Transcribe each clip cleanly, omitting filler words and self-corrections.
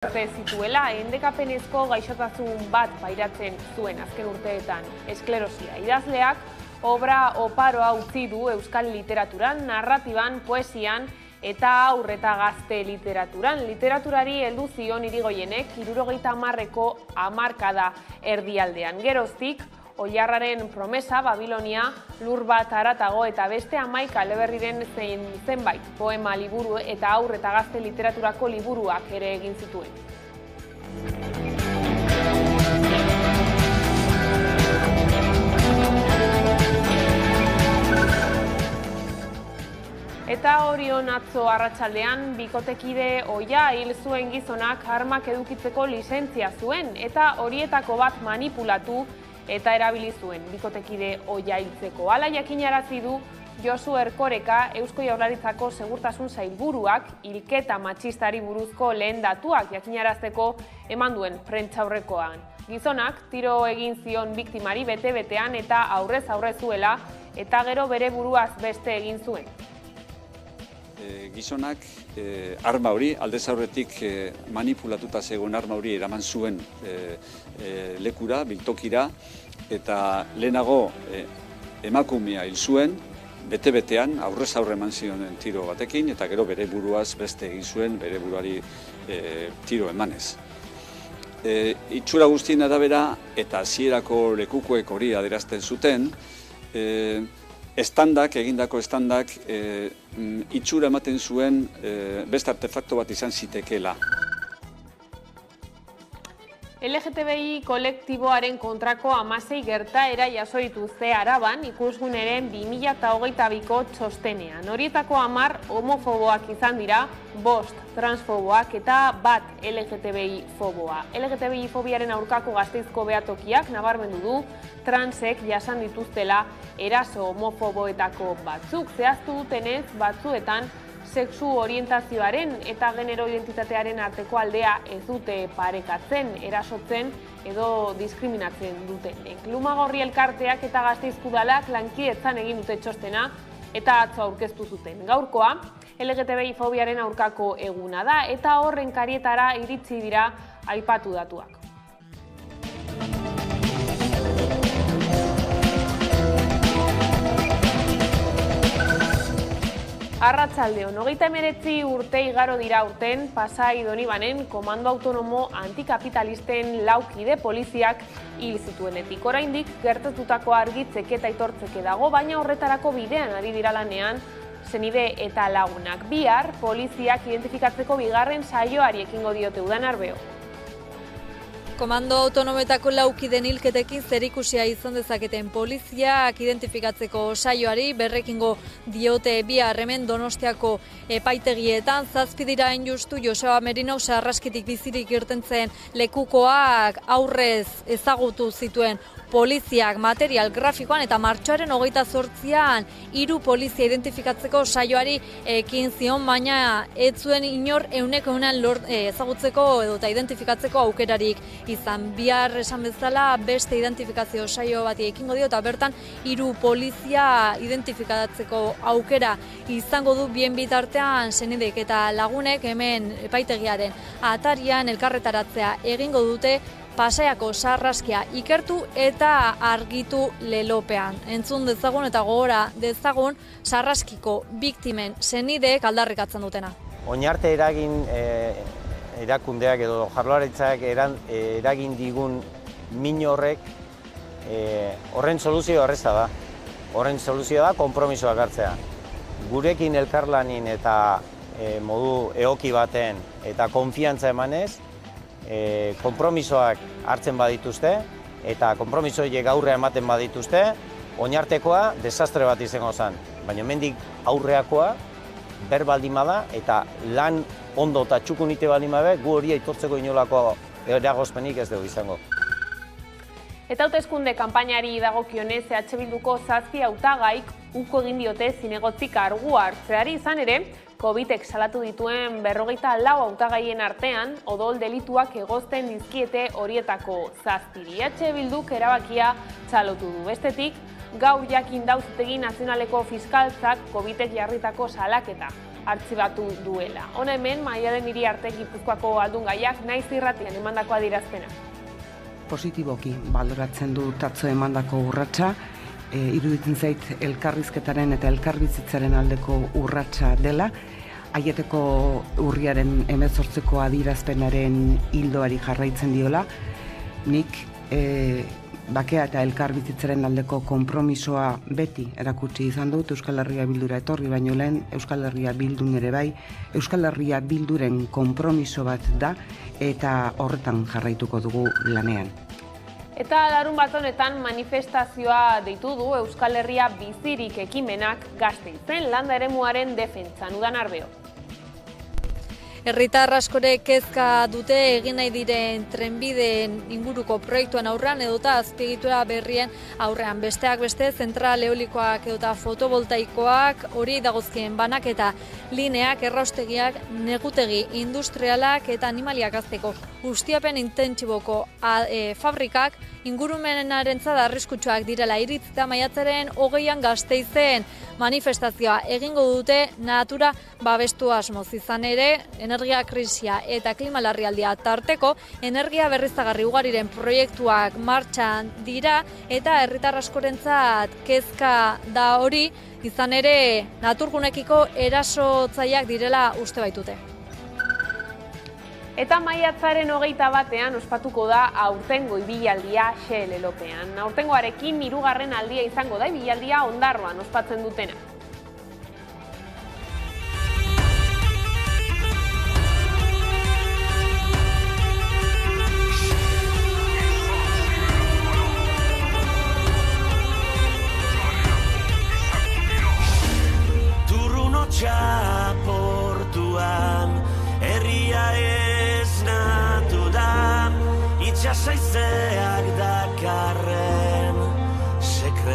Urte zituela, endekapenezko gaixotasun bat pairatzen zuen azken urteetan, esklerosia. Idazleak obra oparoa utzi du euskal literaturan, narratiban, poesian eta haur eta gazte literaturan. Literaturari heldu zion Irigoienek 70ko hamarkada erdialdean. Geroztik, Oiarraren promesa, Babilonia, Lur bat haratago eta beste 11 eleberriren zenbait poema liburu eta haur eta gazte literaturako liburuak ere egin zituen. Eta Orion atzo arratsaldean bikotekide ohia hil zuen gizonak armak edukitzeko lizentzia zuen eta horietako bat manipulatu eta erabili zuen bikotekide ohia hiltzeko. Hala jakinarazi du Josu Erkoreka, Eusko Jaurlaritzako Segurtasun Sailburuak hilketa matxistari buruzko lehen datuak jakinarazteko eman duen prentsaurrekoan. Gizonak tiro egin zion biktimari bete-betean eta aurrez aurre zuela eta gero bere buruaz beste egin zuen. Gizonak arma hori, aldez aurretik manipulatuta zegoen arma hori eraman zuen lekura, biltokira, eta lehenago emakumea hil zuen, bete-betean, aurrez aurre eman zionen tiro batekin, eta gero bere buruaz beste egin zuen, bere buruari tiro emanez. Itxura guztien arabera eta hasierako lekukoek hori adierazten zuten, egindako estandak itxura ematen zuen beste artefakto bat izan zitekeela. LGTBI kolektiboaren kontrako 16 gertaera jaso dituzte Araban ikusguneren 2022ko txostenean. Horietako 10 homofoboak izan dira, 5 transfoboak eta 1 LGTBI foboa. LGTBI fobiaren aurkako Gasteizko behatokiak nabarmendu du transek jasan dituztela eraso homofoboetako batzuk. Zehaztu dutenez, batzuetan sexu orientazioaren eta genero identitatearen arteko aldea ez dute parekatzen, erasotzen edo diskriminatzen dutenek. Lumagorri elkarteak eta Gasteizko udalak lankidetzan egin dute txostena eta atzo aurkeztu zuten. Gaurkoa, LGTBI fobiaren aurkako eguna da eta horren karietara iritsi dira aipatu datuak. Arratsaldeon, 39 urte igaro dira urten Pasai Donibanen komando autonomo antikapitalisten 4 kide poliziak hil zituenetik. Oraindik gertatutako argitzeke eta aitortzeke dago, baina horretarako bidean ari dira lanean senide eta lagunak. Bihar poliziak identifikatzeko bigarren saioari ekingo diote Udan Arbeo. Komando autonometako 4 kideen hilketekin zerikusia izan dezaketen poliziak identifikatzeko saioari berrekingo diote bihar hemen Donostiako epaitegietan. 7 dira hain justu Joseba Merino Sarraskitik bizirik irtentzen lekukoak aurrez ezagutu zituen poliziak material grafikoan eta martxoaren 28an 3 polizia identifikatzeko saioari ekin zion, baina ez zuen inor 100% ezagutzeko edo eta identifikatzeko aukerarik izan. Bihar esan bezala beste identifikazio saio bati ekingo dio eta bertan 3 polizia identifikatzeko aukera izango du. Bien bitartean senidek eta lagunek hemen epaitegiaren atarian elkarretaratzea egingo dute Pasaiako sarraskia ikertu eta argitu lelopean. Entzun dezagun eta gogora dezagun sarraskiko biktimen senideek aldarrikatzen dutena. Oinarte erakundeak edo Jaurlaritzak eragin digun min horrek horren soluzioa erraza da. Horren soluzioa da konpromisoak hartzea. Gurekin elkarlanin eta modu egoki baten eta konfiantza emanez, konpromisoak hartzen badituzte eta konpromiso horiek aurrea ematen badituzte, oinartekoa desastre bat izango zen. Baina hemendik aurreakoa berbaldin bada eta lan ondo eta txukunite baldin bada, gu hori aitortzeko inolako eragozpenik ez dugu izango. Eta hauteskunde kanpainari dagokionez EH Bilduko 7 hautagaik uko egin diote zinegotzi kargua hartzeari. Izan ere, Covidek salatu dituen 44 hautagaien artean odol delituak egozten dizkiete horietako 7. EH Bilduk erabakia txalotu du. Bestetik, gaur jakin da Auzitegi Nazionaleko fiskaltzak Covidek jarritako salaketa artxibatu duela. Hona hemen, Maialen Iriarte Gipuzkoako Aldungaiak Naiz irratian emandako adierazpena. Positiboki baloratzen dut atzo emandako urratsa, iruditzen zait elkarrizketaren eta elkarbizitzaren aldeko urratsa dela, Aieteko urriaren 18ko adierazpenaren ildoari jarraitzen diola, nik bakea eta elkarbizitzaren aldeko konpromisoa beti erakutsi izan dut Euskal Herria Bildura etorri baino lehen, Euskal Herria Bildun ere bai, Euskal Herria Bilduren konpromiso bat da eta horretan jarraituko dugu lanean. Eta larunbat honetan manifestazioa deitu du Euskal Herria Bizirik ekimenak Gasteizen landa eremuaren defentsan. Udan Arbeo. Herritar askore kezka dute egin nahi diren trenbideen inguruko proiektuen aurrean edota azpiegitura berrien aurrean. Besteak beste, zentral eolikoak edota fotovoltaikoak, hori dagozkien banaketa lineak, erraustegiak, negutegi industrialak eta animaliak hazteko ustiapen intentsiboko fabrikak ingurumenarentzat arriskutsuak direla iritzita maiatzaren 20an Gasteizen manifestazioa egingo dute natura babestu asmoz izan ere, energia krisia eta klima larrialdia tarteko energia berriztagarri ugariren proiektuak martxan dira eta herritar askorentzat kezka da hori, izan ere naturgunekiko erasotzaileak direla uste baitute. Eta maiatzaren 21ean ospatuko da aurtengo ibilaldia Xel Elopean. Aurtengoarekin 3. aldia izango da ibilaldia Ondarroan ospatzen dutena. Portuan herria esnatu da itxasaizeak dakarren sekretua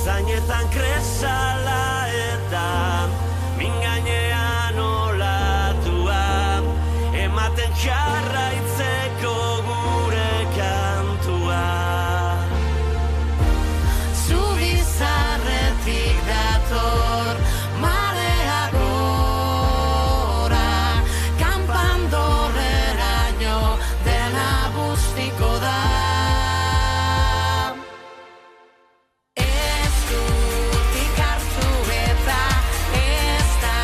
zainetan kresala eta mingainean olatua ematen jarraitzeko gure kantua Zubizarretik dator marea gora kanpandorreraino dena bustiko da eskutik hartu eta ez da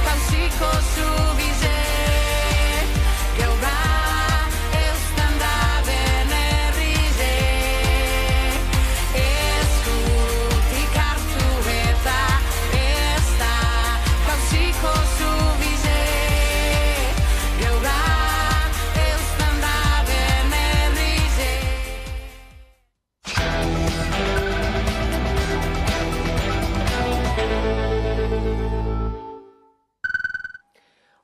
pausiko zubize geura eustan da benerrize eskutik hartu eta ez da pausiko zubize geura eustan da benerrize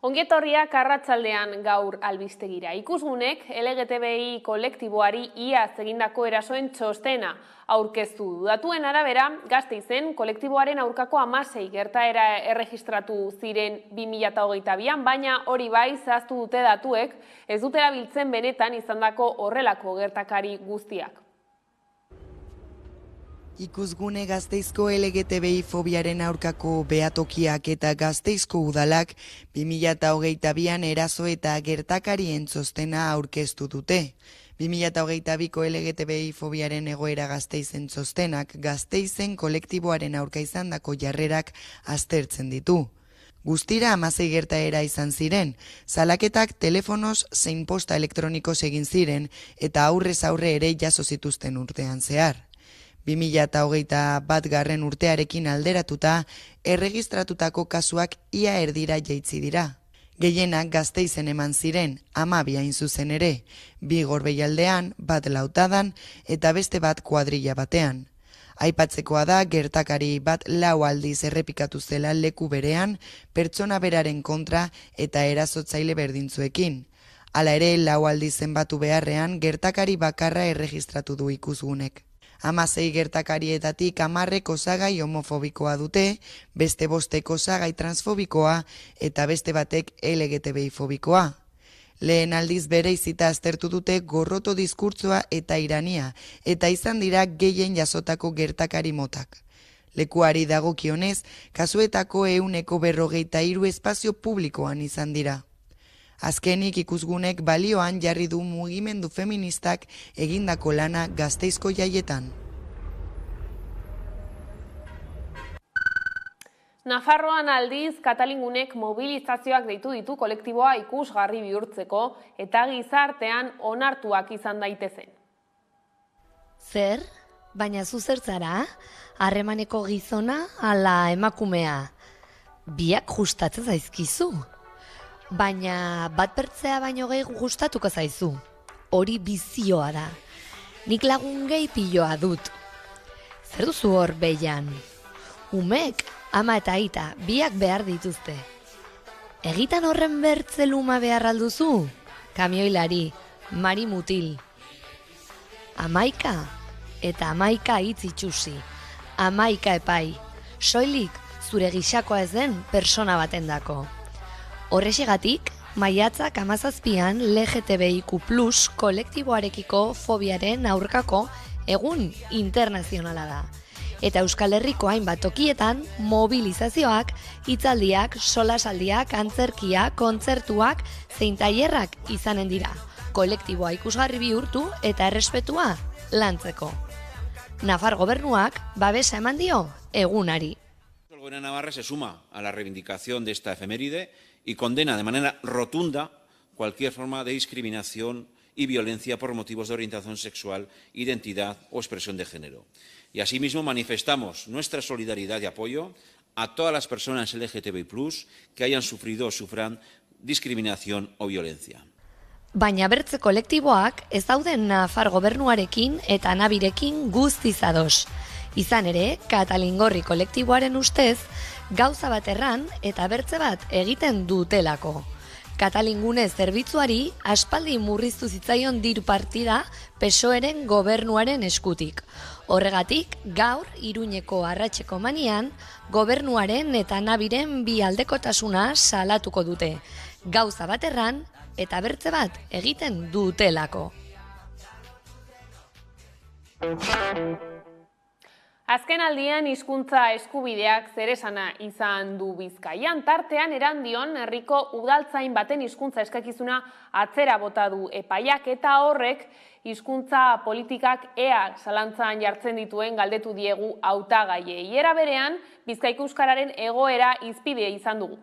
Ongietorriak arratsaldean gaur albistegira. Ikusgunek LGTBI kolektiboari iaz egindako erasoen txostena aurkeztu du. Datuen arabera, Gasteizen kolektiboaren aurkako 16 gertaera erregistratu ziren 2022an, baina hori bai zehaztu dute datuek, ez dute erabiltzen benetan izandako horrelako gertakari guztiak. Ikusgune Gasteizko LGTBI fobiaren aurkako behatokiak eta Gasteizko udalak 2022an eraso eta gertakarien txostena aurkeztu dute. 2022ko LGTBI fobiaren egoera Gasteizen txostenak Gasteizen kolektiboaren aurka izandako jarrerak aztertzen ditu. Guztira 16 gertaera izan ziren, salaketak telefonoz zein posta elektronikoz egin ziren eta aurrez aurre ere jaso zituzten urtean zehar. 2021 urtearekin alderatuta, erregistratutako kasuak ia erdira jaitsi dira. Gehienak Gasteizen eman ziren, 12 hain zuzen ere, 2 Gorbeialdean, 1 Lautadan eta beste bat kuadrilla batean. Aipatzekoa da, gertakari bat 4 aldiz errepikatu zela leku berean, pertsona beraren kontra eta erasotzaile berdintzuekin. Hala ere, 4 aldiz zenbatu beharrean, gertakari bakarra erregistratu du ikusgunek. 16 gertakarietatik 10 osagai homofobikoa dute, beste 5 osagai transfobikoa eta beste batek LGTBI fobikoa. Lehen aldiz bereizita aztertu dute gorroto diskurtsoa eta irania, eta izan dira gehien jasotako gertakari motak. Lekuari dagokionez, kasuetako 143 espazio publikoan izan dira. Azkenik ikusgunek balioan jarri du mugimendu feministak egindako lana Gasteizko jaietan. Nafarroan aldiz, Katalingunek mobilizazioak deitu ditu kolektiboa ikusgarri bihurtzeko eta gizartean onartuak izan daitezen. Zer? Baina zu zertzara? Harremaneko gizona ala emakumea? Biak gustatzen zaizkizu? Baina bat pertzea baino gehi gustatuko zaizu. Hori bizioa da. Nik lagun gehi piloa dut. Zer duzu hor behian? Umek, ama eta aita, biak behar dituzte. Egitan horren bertzeluma behar alduzu? Kamioilari, mari mutil. Amaika, eta amaika hitz itxusi. Amaika epai, soilik zure gixakoa ez den persona batendako. Horrexegatik, maiatzak 17an LGTBIQ+ kolektiboarekiko fobiaren aurkako egun internazionala da. Eta Euskal Herriko hainbat tokietan mobilizazioak, hitzaldiak, solasaldiak, antzerkiak, kontzertuak, zein tailerrak izanen dira. Kolektiboa ikusgarri bihurtu eta errespetua lantzeko. Nafar gobernuak babesa eman dio egunari. El Gobierno de Navarra se suma a la reivindicación de esta efeméride y condena de manera rotunda cualquier forma de discriminación y violencia por motivos de orientación sexual, identidad o expresión de género. Y asimismo manifestamos nuestra solidaridad y apoyo a todas las personas LGTBI+ que hayan sufrido o sufran discriminación o violencia. Baina bertze kolektiboak ez dauden Nafar gobernuarekin eta Nabirekin guztiz ados. Izan ere, Katalingorri kolektiboaren ustez, gauza bat erran eta bertze bat egiten dutelako. Katalingune zerbitzuari aspaldi murriztu zitzaion diru partida PSOEren gobernuaren eskutik. Horregatik, gaur Iruñeko arratseko manian, gobernuaren eta Nabiren bi aldekotasuna salatuko dute. Gauza bat erran eta bertze bat egiten dutelako. Azken aldian hizkuntza eskubideak zeresana izan du Bizkaian, tartean Erandion herriko udaltzain baten hizkuntza eskakizuna atzera bota du epaiak eta horrek hizkuntza politikak ea zalantzan jartzen dituen galdetu diegu hautagaiei. Era berean, Bizkaiko euskararen egoera hizpide izan dugu.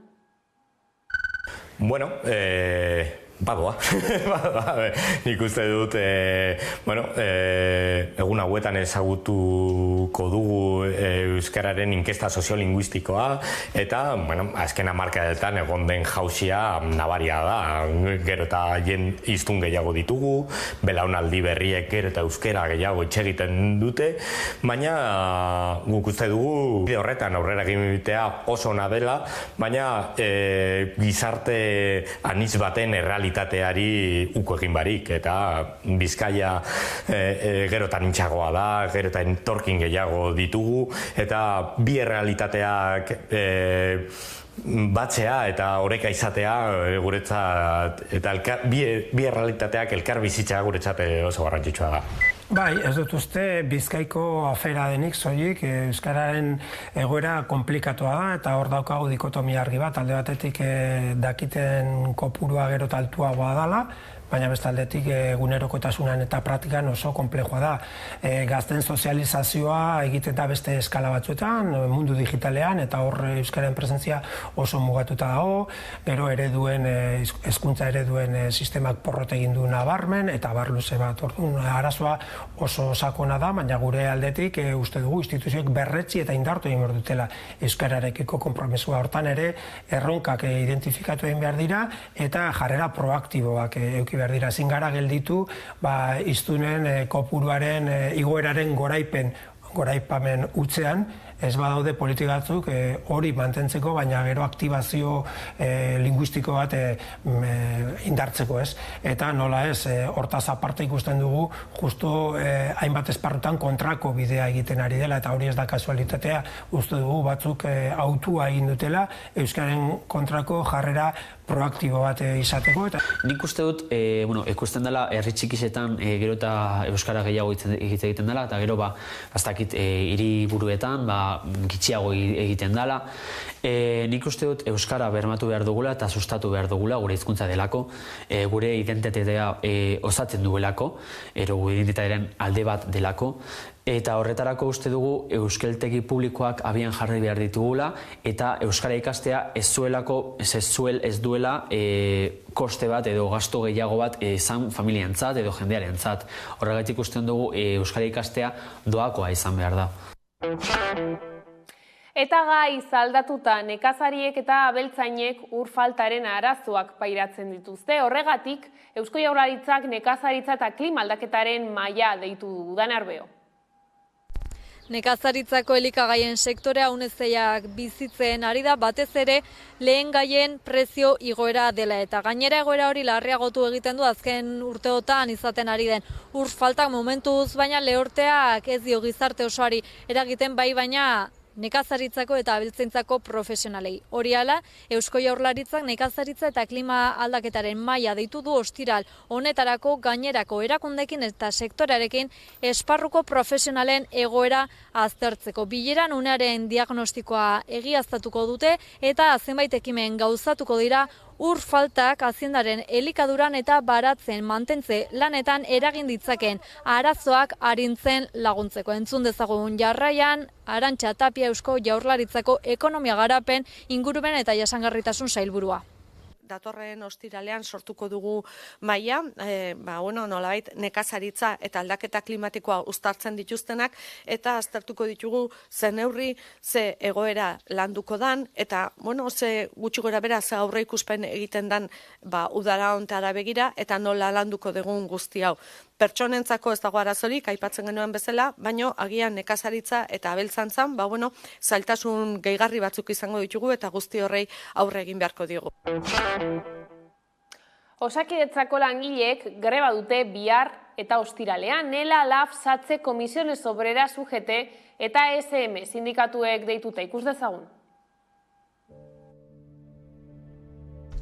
Bueno, badoa. Nik uste dut, egun hauetan ezagutuko dugu euskararen inkesta soziolinguistikoa eta, azken hamarkadetan egon den jausia nabaria da. Gero eta hiztun gehiago ditugu, belaunaldi berriek gero eta euskara gehiago itxegiten dute, baina guk uste dugu bide horretan aurrera egitea oso ona dela, baina gizarte anitz baten errealitateari uko egin barik, eta Bizkaia gero eta nintxagoa da, gero eta entorkin gehiago ditugu, eta bi errealitateak batzea eta oreka izatea guretzat, eta bi errealitateak elkar bizitzea guretzat oso garrantzitsua da. Bai, ez dut uste Bizkaiko afera denik soilik, euskararen egoera konplikatua da eta hor daukagu dikotomia argi bat, alde batetik dakiten kopurua gero eta altuagoa dela, baina bestaldetik egunerokotasunan eta praktikan oso konplexua da. Gazten sozializazioa egiten da beste eskala batzuetan, mundu digitalean, eta hor euskararen presentzia oso mugatuta dago, gero ereduen, hezkuntza ereduen sistemak porrot egin du nabarmen, eta bar luze bat, arazoa oso sakona da, baina gure aldetik uste dugu instituzioek berretsi eta indartu egin behar dutela euskararekiko konpromisua. Hortan ere, erronkak identifikatu egin behar dira, eta jarrera proaktiboak eduki behar dira. Ezin gara gelditu, hiztunen kopuruaren igoeraren goraipamen utzean, ez badaude politikatzuk hori mantentzeko, baina gero aktibazio linguistiko bat indartzeko, ez? Eta nola ez, hortaz aparte ikusten dugu, justo hainbat esparrutan kontrako bidea egiten ari dela, eta hori ez da kasualitatea, uste dugu batzuk autua egin dutela, euskaren kontrako jarrera proaktibo bat izateko. Nik uste dut, ikusten dela, herri txikisetan gero eta euskara gehiago hitz egiten dela, eta gero, aztakit, hiriburuetan, gitxiago egiten dela. Nik uste dut euskara bermatu behar dugula eta sustatu behar dugula gure hizkuntza delako, gure identitatea osatzen duelako, gure identitatearen alde bat delako, eta horretarako uste dugu euskaltegi publikoak abian jarri behar ditugula eta euskara ikastea ez duela koste bat edo gasto gehiago bat izan familiantzat edo jendearentzat. Horregatik uste dugu euskara ikastea doakoa izan behar da. Eta gai aldatuta nekazariek eta abeltzainek ur faltaren arazoak pairatzen dituzte. Horregatik, Eusko Jaurlaritzak nekazaritza eta klima aldaketaren maila deitu du. Udan Arbeo. Nekazaritzako elikagaien sektorea unezeiak bizitzen ari da, batez ere lehen gaien prezio igoera dela. Eta gainera egoera hori larriagotu egiten du azken urteotan izaten ari den ur faltak momentuz, baina lehorteak ez dio gizarte osoari eragiten baina nekazaritzako eta abeltzaintzako profesionalei. Hori hala, Eusko Jaurlaritzak nekazaritza eta klima aldaketaren maila deitu du ostiral honetarako gainerako erakundeekin eta sektorearekin esparruko profesionalen egoera aztertzeko. Bileran unearen diagnostikoa egiaztatuko dute eta zenbait ekimen gauzatuko dira ur faltak haziendaren elikaduran eta baratzen mantentze lanetan eragin ditzaken arazoak arintzen laguntzeko. Entzun dezagun jarraian, Arantxa Tapia Eusko Jaurlaritzako ekonomia garapen, ingurumen eta jasangarritasun sailburua. Datorren ostiralean sortuko dugu maila, nolabait nekazaritza eta aldaketa klimatikoa uztartzen dituztenak eta aztertuko ditugu ze neurri, ze egoera landuko dan eta ze gutxi gora bera ze aurreikuspen egiten dan udara hontara begira eta nola landuko dugun guzti hau. Pertsonentzako ez dago arazorik, aipatzen genuen bezala, baino agian nekazaritza eta abeltzantzan, zailtasun gehigarri batzuk izango ditugu eta guzti horrei aurre egin beharko diogu. Osakidetzako langileek greba dute bihar eta ostiralean, Nela, LAB, SATSE, Comisiones Obreras, UGT eta SM sindikatuek deituta ikus dezagun.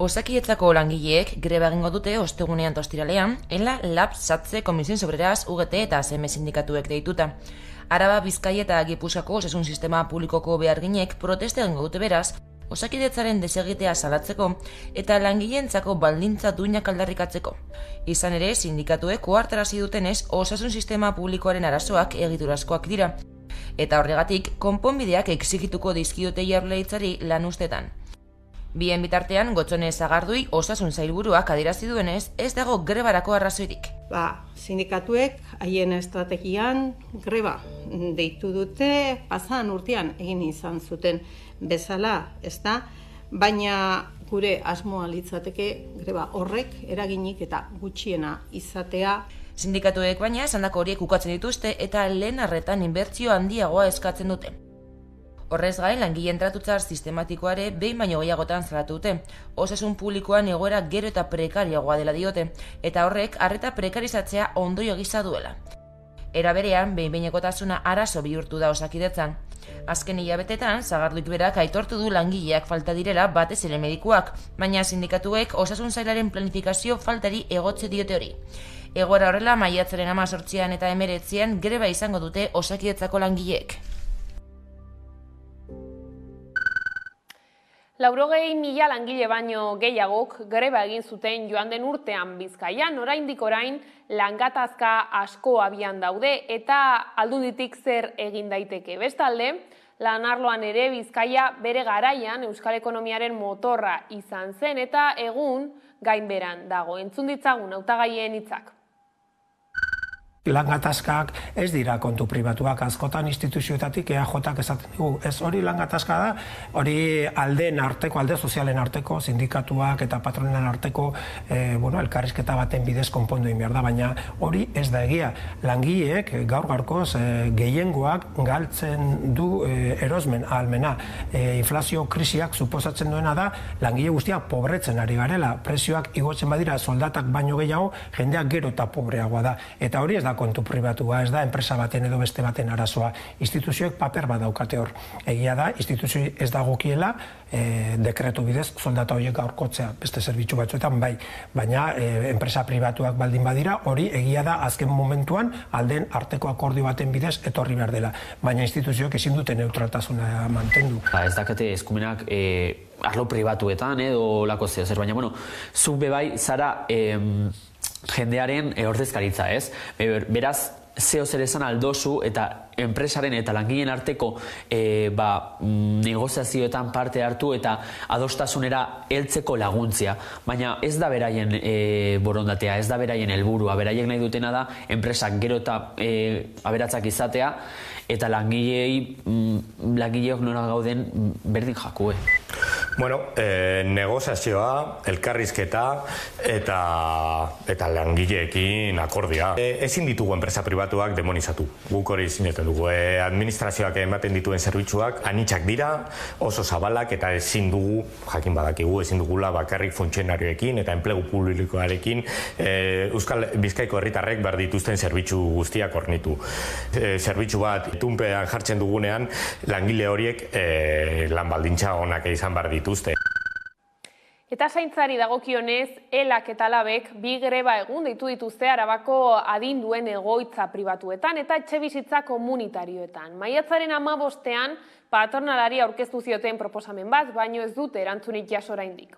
Osakidetzako langileek greba egingo dute ostegunean eta ostiralean, Nela, LAB, SATSE, Comisiones Obreras, UGT eta SM sindikatuek deituta. Araba, Bizkaia eta Gipuzkoako osasun sistema publikoko beharginek protesta egingo dute beraz, Osakidetzaren desegitea salatzeko eta langileentzako baldintza duinak aldarrikatzeko. Izan ere, sindikatuek ohartarazi dutenez, osasun sistema publikoaren arazoak egiturazkoak dira, eta horregatik konponbideak exigituko dizkiote Jaurlaritzari lan ustetan. Bien bitartean, Gotzone Sagardui osasun sailburuak adierazi duenez, ez dago grebarako arrazoirik. Sindikatuek haien estrategian greba deitu dute pasan urtean egin izan zuten bezala, baina gure asmoa litzateke greba horrek eraginik eta gutxiena izatea. Sindikatuek baina esandako horiek ukatzen dituzte eta lehen arretan inbertsio handiagoa eskatzen dute. Horrez gain, langileen tratutzar sistematikoare behin baino gehiagotan salatu dute. Osasun publikoan egoera gero eta prekariagoa dela diote, eta horrek arreta prekarizatzea ondorio gisa duela. Era berean, behin-behinekotasuna arazo bihurtu da Osakidetzan. Azken hilabetetan, Sagarduik berak aitortu du langileak falta direla batez ere medikuak, baina sindikatuek osasun sailaren planifikazio faltari egotze diote hori. Egoera horrela, maiatzaren 18 eta 19 greba izango dute Osakidetzako langileek. 80.000 langile baino gehiagok greba egin zuten joan den urtean Bizkaian, oraindik orain langatazka asko abian daude eta aldunditik zer egin daiteke. Bestalde, lan arloan ere Bizkaia bere garaian euskal ekonomiaren motorra izan zen eta egun gainberan dago. Entzun ditzagun hautagaien hitzak. Langatazkak ez dira kontu pribatuak, askotan instituzioetatik EAJak esaten dugu. Ez hori langatazka da, hori aldeen arteko, alde sozialen arteko, sindikatuak eta patronen arteko elkarrizketa baten bidez konpondu behar da, baina hori ez da egia. Langileek gaur-gaurkoz gehiengoak galtzen du erosmen ahalmena. Inflazio krisiak suposatzen duena da, langile guztiak pobretzen ari garela. Prezioak igotzen badira soldatak baino gehiago, jendeak gero eta pobreagoa da. Eta hori ez da da kontu pribatua, ez da enpresa baten edo beste baten arazoa. Instituzioek paper bat daukate hor. Egia da, instituzio ez dagokiela dekretu bidez soldata horiek gaurkotzea beste zerbitzu batzuetan bai, baina enpresa pribatuak baldin badira, hori egia da azken momentuan alden arteko akordio baten bidez etorri behar dela, baina instituzioek ezin dute neutraltasuna mantendu. Ez dakate eskumenak arlo pribatuetan edo lako zer, baina, bueno, zuk bebai zara jendearen ordezkaritza, ez? Beraz, zeo zer esan aldozu eta enpresaren eta langileen arteko negoziazioetan parte hartu eta adostasunera heltzeko laguntzia. Baina ez da beraien borondatea, ez da beraien helburua. Beraiek nahi dutena da enpresak gero eta aberatsak izatea eta langileok nora gauden berdin jakue. Bueno, negoziazioa, elkarrizketa eta langileekin akordia. Ezin ditugu enpresa pribatuak demonizatu. Guk hori zineten dugu. Administrazioak ematen dituen zerbitzuak anitzak dira, oso zabalak eta ezin dugu, jakin badakigu, ezin dugula bakarrik funtzionarioekin eta enplegu publikoarekin Euskal Bizkaiko herritarrek behar dituzten zerbitzu guztiak hornitu. Zerbitzu bat itunpean jartzen dugunean, langile horiek lan baldintza onak izan behar dituzte. Eta zaintzari dagokionez, elak eta labek bi greba egun deitu dituzte Arabako adinduen egoitza pribatuetan eta etxebizitza komunitarioetan. Maiatzaren 15ean patronalari aurkeztu zioten proposamen bat, baino ez dute erantzunik jaso oraindik.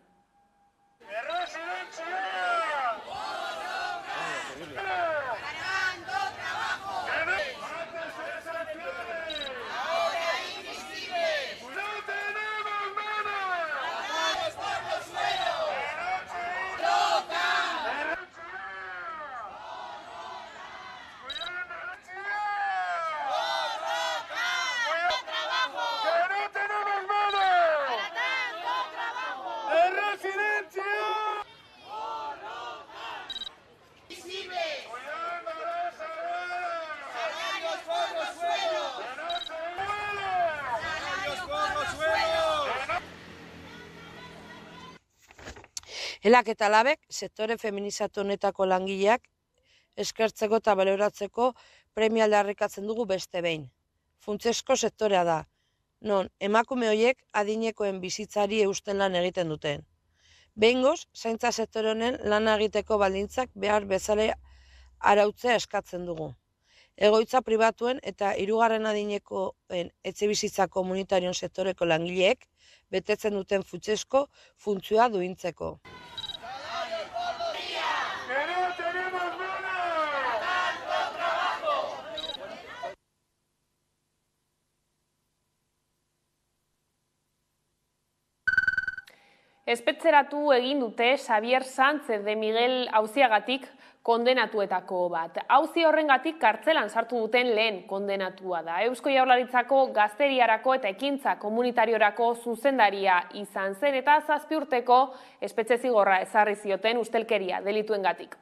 Elak eta labek, sektore feminizatu honetako langileak eskertzeko eta baloratzeko premia aldarrikatzen dugu beste behin. Funtsezko sektorea da, non emakume horiek adinekoen bizitzari eusten lan egiten duten. Behingoz, zaintza sektore honen lana egiteko baldintzak behar bezala arautzea eskatzen dugu. Egoitza pribatuen eta hirugarren adinekoen etxebizitza komunitarion sektoreko langileek betetzen duten funtsezko funtzioa duintzeko. Espetzeratu egin dute Xavier Sánchez de Miguel auziagatik kondenatuetako bat. Auzi horrengatik kartzelan sartu duten lehen kondenatua da. Eusko Jaurlaritzako gazteriarako eta ekintza komunitariorako zuzendaria izan zen eta 7 urteko espetxe zigorra ezarri zioten ustelkeria delituengatik.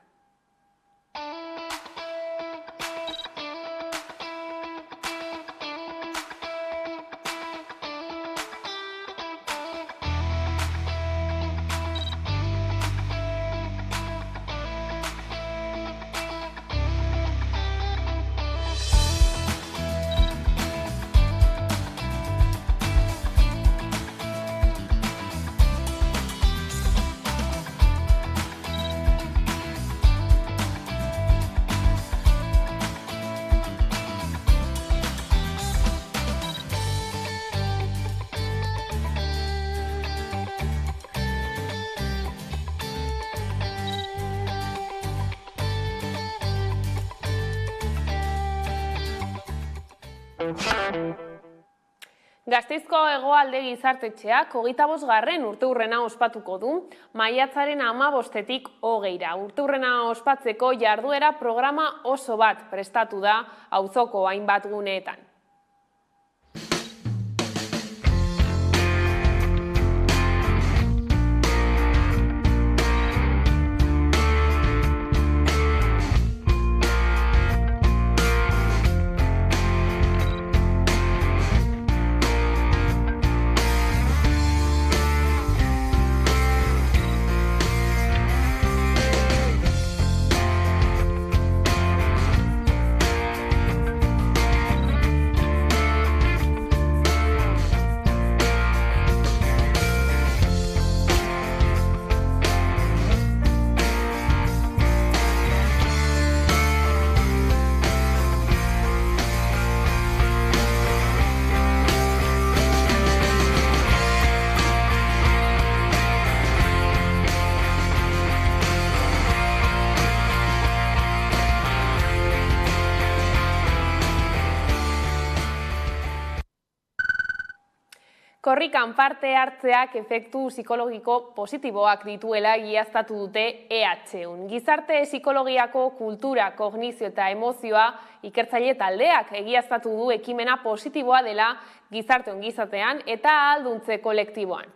Gasteizko Hegoalde Gizartetxeak 25. urteurrena ospatuko du, maiatzaren 15-etik 20-ra. Urteurrena ospatzeko jarduera programa oso bat prestatu da auzoko hainbat guneetan. Korrikan parte hartzeak efektu psikologiko positiboak dituela egiaztatu dute EHUn. Gizarte psikologiako kultura, kognizio eta emozioa ikertzaile taldeak egiaztatu du ekimena positiboa dela gizarte ongizatean eta ahalduntze kolektiboan.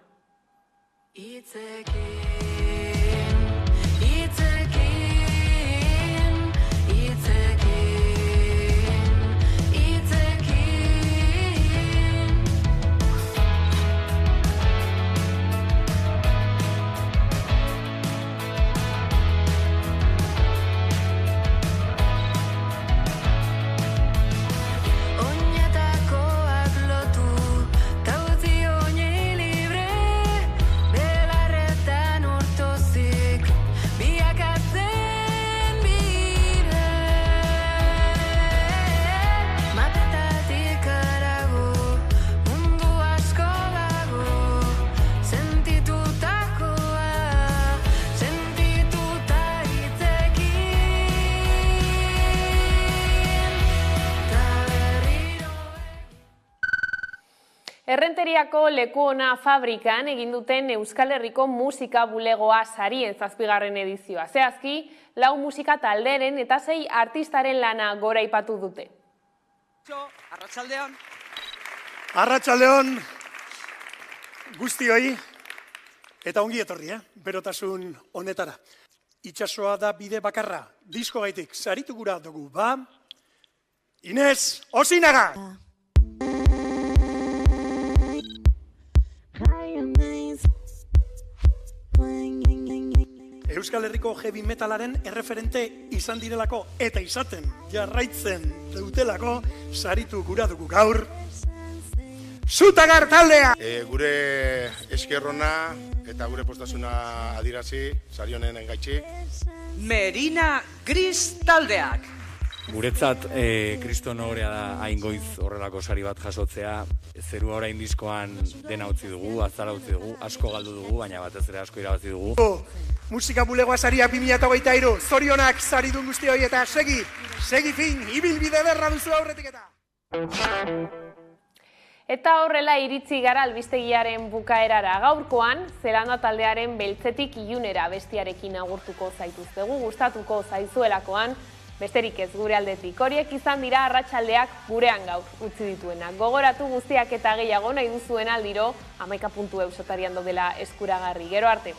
Errenteriako Lekuona fabrikan egin duten Euskal Herriko musika bulegoa sarien 7. edizioa. Zehazki, 4 musika talderen eta 6 artistaren lana goraipatu dute. Arratsaldeon. Arratsaldeon guztioi eta ongi etorri, berotasun honetara. Itsasoa da bide bakarra, diskogaitik saritu gura dugu, ba? Inez Osinaga! Euskal Herriko heavy metalaren erreferente izan direlako eta izaten jarraitzen dutelako saritu gura dugu gaur. Zutagar taldea! Gure eskerrona eta gure postasuna adirazi, sari honen engaitxi. Merina Gris taldeak! Guretzat, kriston horea da aingoiz horrelako sari bat jasotzea. Zerua orain diskoan dena utzi dugu, azala utzi dugu, asko galdu dugu, baina batez ere asko irabazi dugu. Musika bulegoa saria 2023, zorionak saridun guztioi eta segi fin, ibilbide derra duzu aurretik eta. Eta horrela iritsi gara albistegiaren bukaerara. Gaurkoan, Zelanda taldearen Beltzetik Ilunera bestiarekin agurtuko zaituztegu, gustatuko zaizuelakoan, besterik ez gure aldetik. Horiek izan dira arratsaldeak gurean gaur utzi dituenak. Gogoratu guztiak eta gehiago nahi duzuen aldiro 11.eus atarian dela eskuragarri. Gero arte.